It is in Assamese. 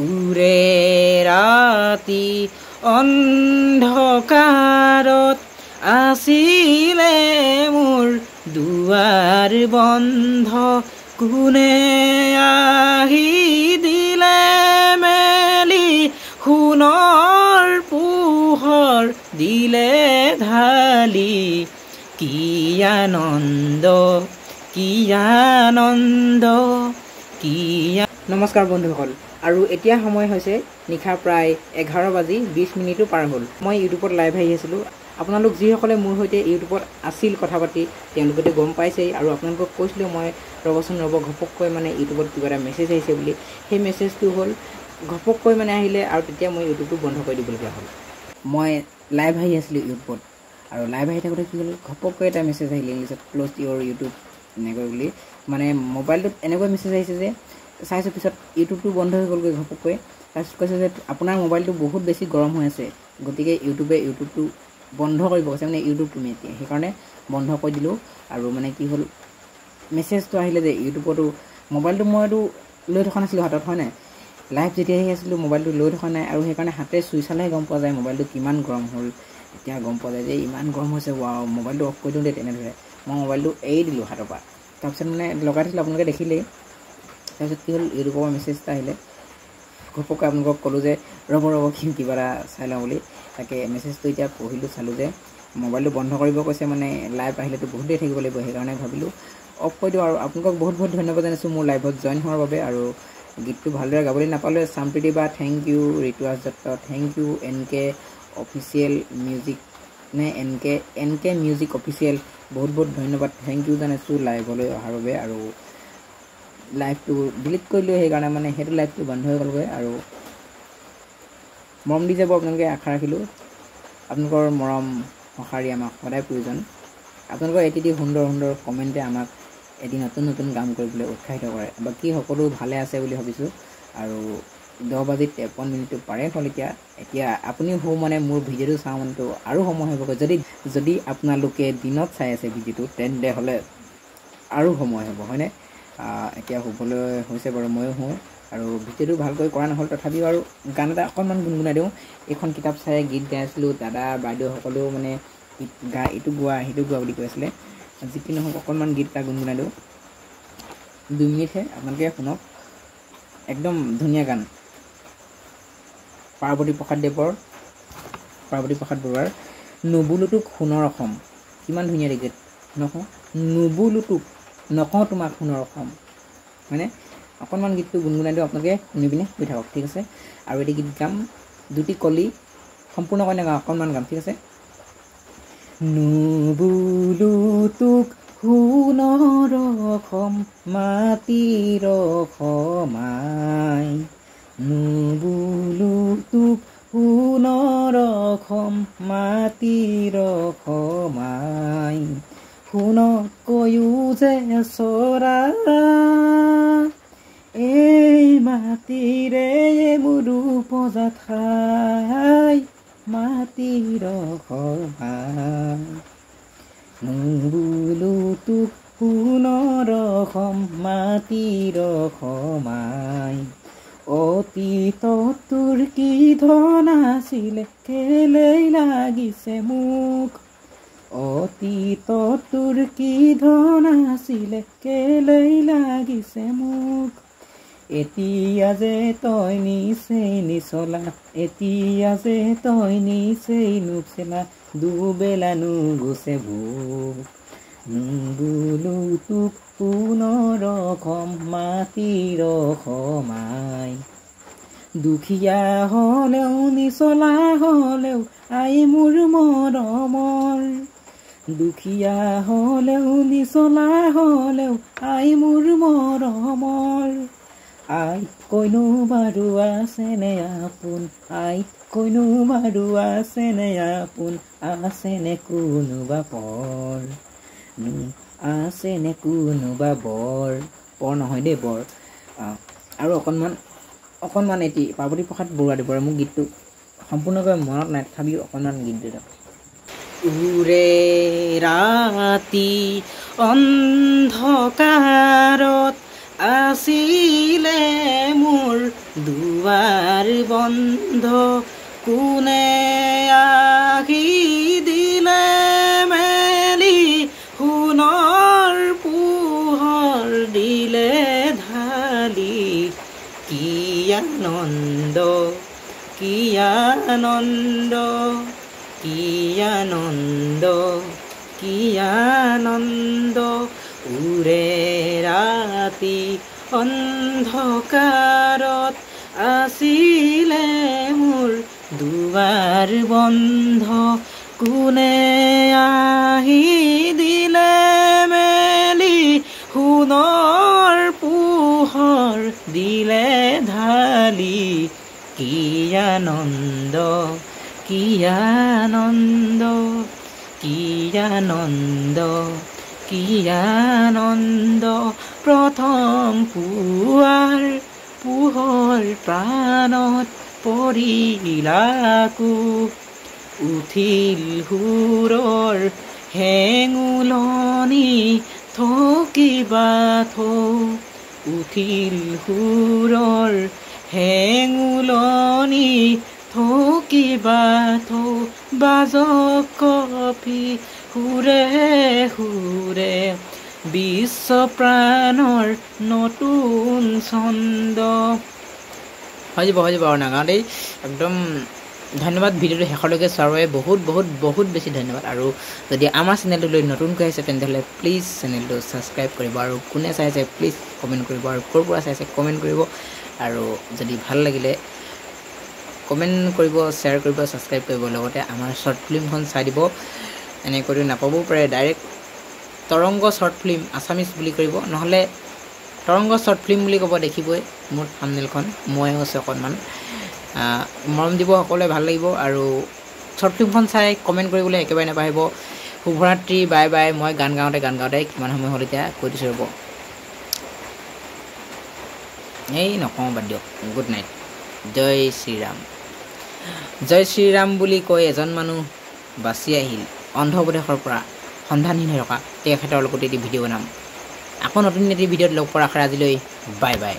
উৰে ৰাতি অন্ধকাৰত আছিলে মোৰ দুৱাৰ বন্ধ কোনে আহি দিলে মেলি সোণৰ পোহৰ দিলে ঢালি কি আনন্দ কি আনন্দ কি নমস্কাৰ বন্ধুসকল আৰু এতিয়া সময় হৈছে নিশা প্ৰায় 11:20 পাৰ হ'ল মই ইউটিউবত লাইভ আহি আছিলোঁ আপোনালোক যিসকলে মোৰ সৈতে ইউটিউবত আছিল কথা পাতি তেওঁলোকেতো গম পাইছেই আৰু আপোনালোকক কৈছিলোঁ মই ৰবচোন ৰব ঘপককৈ মানে ইউটিউবত কিবা এটা মেছেজ আহিছে বুলি সেই মেছেজটো হ'ল ঘপককৈ মানে আহিলে আৰু তেতিয়া মই ইউটিউবটো বন্ধ কৰি দিবলগীয়া হ'ল মই লাইভ আহি আছিলোঁ ইউটিউবত আৰু লাইভ আহি থাকোঁতে কি হ'ল ঘপককৈ এটা মেছেজ আহিলে ইংলিছত ক্ল'জ ইউৰ ইউটিউব এনেকৈ বুলি মানে মোবাইলটোত এনেকৈ মেছেজ আহিছে যে চাইছোঁ পিছত ইউটিউবটো বন্ধ হৈ গ'লগৈ ঘপককৈ তাৰপিছত কৈছে যে আপোনাৰ মোবাইলটো বহুত বেছি গৰম হৈ আছে গতিকে ইউটিউবটো বন্ধ কৰিব কৈছে মানে ইউটিউব তুমি এতিয়া সেইকাৰণে বন্ধ কৰি দিলোঁ আৰু মানে কি হ'ল মেছেজটো আহিলে যে ইউটিউবতো মোবাইলটো মইতো লৈ থকা নাছিলোঁ হাতত হয় নাই লাইভ যেতিয়া আহি আছিলোঁ মোবাইলটো লৈ থকা নাই আৰু সেইকাৰণে হাতে চুই চালেহে গম পোৱা যায় মোবাইলটো কিমান গৰম হ'ল এতিয়া গম পোৱা যায় যে ইমান গৰম হৈছে মোবাইলটো অফ কৰি দিওঁ দেই তেনেদৰে মই মোবাইলটো এৰি দিলোঁ হাতৰ পৰা তাৰপিছত মানে লগাই থৈছিলোঁ আপোনালোকে দেখিলেই তাৰপিছত কি হ'ল ইউটিউবৰ মেছেজ এটা আহিলে ঘপককৈ আপোনালোকক ক'লোঁ যে ৰ'ব কিবা এটা চাই লওঁ বুলি তাকে মেছেজটো এতিয়া পঢ়িলোঁ চালোঁ যে মোবাইলটো বন্ধ কৰিব কৈছে মানে লাইভ আহিলেতো বহুত দেৰি থাকিব লাগিব সেইকাৰণে ভাবিলোঁ অফ কৰি দিওঁ আৰু আপোনালোকক বহুত বহুত ধন্যবাদ জনাইছোঁ মোৰ লাইভত জইন হোৱাৰ বাবে আৰু গীতটো ভালদৰে গাবলৈ নাপালোঁ চাম্প্ৰীতি বা thank you Rituraj Dutta thank you NK official music নে NK মিউজিক অফিচিয়েল বহুত বহুত ধন্যবাদ থেংক ইউ জনাইছোঁ লাইভলৈ অহাৰ বাবে আৰু লাইভটো ডিলিট কৰিলোঁ সেইকাৰণে মানে সেইটো লাইভটো বন্ধ হৈ গ'লগৈ আৰু মৰম দি যাব আপোনালোকে আশা ৰাখিলোঁ আপোনালোকৰ মৰম সঁহাৰি আমাক সদায় প্ৰয়োজন আপোনালোকৰ এটি সুন্দৰ সুন্দৰ কমেণ্টে আমাক এটি নতুন নতুন কাম কৰিবলৈ উৎসাহিত কৰে বাকী সকলো ভালে আছে বুলি ভাবিছোঁ আৰু 10:53 পাৰে হ'ল এতিয়া আপুনি মানে মোৰ ভিডিঅ'টো চাওঁ মানেতো আৰু সময় হ'বগৈ যদি আপোনালোকে দিনত চাই আছে ভিডিঅ'টো তেন্তে হ'লে আৰু সময় হ'ব হয়নে এতিয়া শুবলৈ হৈছে বাৰু ময়ো শুওঁ আৰু ভিডিঅ'টো ভালকৈ কৰা নহ'ল তথাপিও আৰু গান এটা অকণমান গুণগুণাই দিওঁ এইখন কিতাপ চাই গীত গাই আছিলোঁ দাদা বাইদেউ সকলেও মানে এইটো গোৱা সেইটো গোৱা বুলি কৈ আছিলে যি কি নহওক অকণমান গীত এটা গুণগুণাই দিওঁ 2 মিনিটহে আপোনালোকে শুনক একদম ধুনীয়া গান পাৰ্বতী প্ৰসাদ বৰুৱাৰ নুবুলুটোক সোণৰ অসম কিমান ধুনীয়া গীত নকওঁ নুবুলুটোক নকওঁ তোমাক সোণৰ অসম হয়নে অকণমান গীতটো গুণগুণাই দিওঁ আপোনালোকে শুনি পিনে শুই থাকক ঠিক আছে আৰু এটি গীত গাম দুটি কলি সম্পূৰ্ণকৈ নাগাওঁ অকণমান গাম ঠিক আছে নুবুলুটোক সোণৰ অসম মাটিৰ সমাই নুবুলুটোক সোণৰ অসম মাটিৰ সমাই সোণতকৈও যে চৰা এই মাটিৰে মোৰ উপজা ঠাই মাটিৰ সমাই নুবুলুটোক সোণৰ অসম মাটিৰ সমাই অতীতত তোৰ কি ধন আছিলে কেলেই লাগিছে মোক অতীতত তোৰ কি ধন আছিলে কেলেই লাগিছে মোক এতিয়া যে তই নিচেই নিচলা এতিয়া যে তই নিচেই নুচলা দুবেলা নুগুছে ভোক নুবুলুটোক সোণৰ অসম মাটিৰ সমাই দুখীয়া হ'লেও নিচলা হ'লেও আই মোৰ মৰমৰ দুখীয়া হ'লেও নিচলা হ'লেও আই মোৰ মৰমৰ আই কৈনো বাৰু আছেনে আপোন আই কৈনো বাৰু আছেনে আপোন আছেনে কোনোবা পৰ আছেনে কোনোবা বৰ নহয় দেই বৰ আৰু অকণমান এটি পাৰ্বতী প্ৰসাদ বৰুৱাদেৱৰ মোৰ গীতটো সম্পূৰ্ণকৈ মনত নাই তথাপিও অকণমান গীত দিওঁ উৰে ৰাতি অন্ধকাৰত আছিলে মোৰ দুৱাৰ বন্ধ কোনে আহি দিলে মেলি সোণৰ পোহৰ দিলে ঢালি কি আনন্দ কি আনন্দ কি আনন্দ কি আনন্দ উৰে ৰাতি অন্ধকাৰত আছিলে মোৰ দুৱাৰ বন্ধ কোনে আহি দিলে মেলি সোণৰ পোহৰ দিলে ঢালি কি আনন্দ কি আনন্দ কি আনন্দ কি আনন্দ প্ৰথম পুৱাৰ পোহৰ প্ৰাণত পৰিলাকো উঠিল সুৰৰ হেঙুলনি থকিবা থৌ উঠিল সুৰৰ হেঙুলনি থকিবা থৌ বাজক কপি সুৰে সুৰে বিশ্ব প্ৰাণৰ নতুন ছন্দ হৈ যাব আৰু নাগাওঁ দেই একদম ধন্যবাদ ভিডিঅ'টো শেষলৈকে চোৱাৰ বাবে বহুত বহুত বহুত বেছি ধন্যবাদ আৰু যদি আমাৰ চেনেলটোলৈ নতুনকৈ আহিছে তেন্তেহ'লে প্লিজ চেনেলটো ছাবস্ক্ৰাইব কৰিব আৰু কোনে চাইছে প্লিজ কমেণ্ট কৰিব আৰু ক'ৰ পৰা চাইছে কমেণ্ট কৰিব আৰু যদি ভাল লাগিলে কমেণ্ট কৰিব শ্বেয়াৰ কৰিব ছাবস্ক্ৰাইব কৰিব লগতে আমাৰ শ্বৰ্ট ফিল্মখন চাই দিব এনেকৈ নাপাবও পাৰে ডাইৰেক্ট তৰংগ শ্বৰ্ট ফিল্ম আছামিজ বুলি কৰিব নহ'লে তৰংগ শ্বৰ্ট ফিল্ম বুলি ক'ব দেখিবই মোৰ থাম্বনেইলখন মই হৈছে অকণমান মৰম দিব সকলোৱে ভাল লাগিব আৰু শ্বৰ্ট ফিল্মখন চাই কমেণ্ট কৰিবলৈ একেবাৰে নাপাহৰিব শুভৰাত্ৰি বাই বাই মই গান গাওঁতে কিমান সময় হ'ল এতিয়া কৈ দিছোঁ ৰ'ব এই নকওঁ বাদ দিয়ক গুড নাইট জয় শ্ৰীৰাম বুলি কৈ এজন মানুহ বাচি আহিল অন্ধপ্ৰদেশৰ পৰা সন্ধানহীন হৈ ৰখা তেখেতৰ লগতে এটি ভিডিঅ' বনাম আকৌ নতুন এটি ভিডিঅ'ত লগ পোৱাৰ আশাৰে আজিলৈ বাই বাই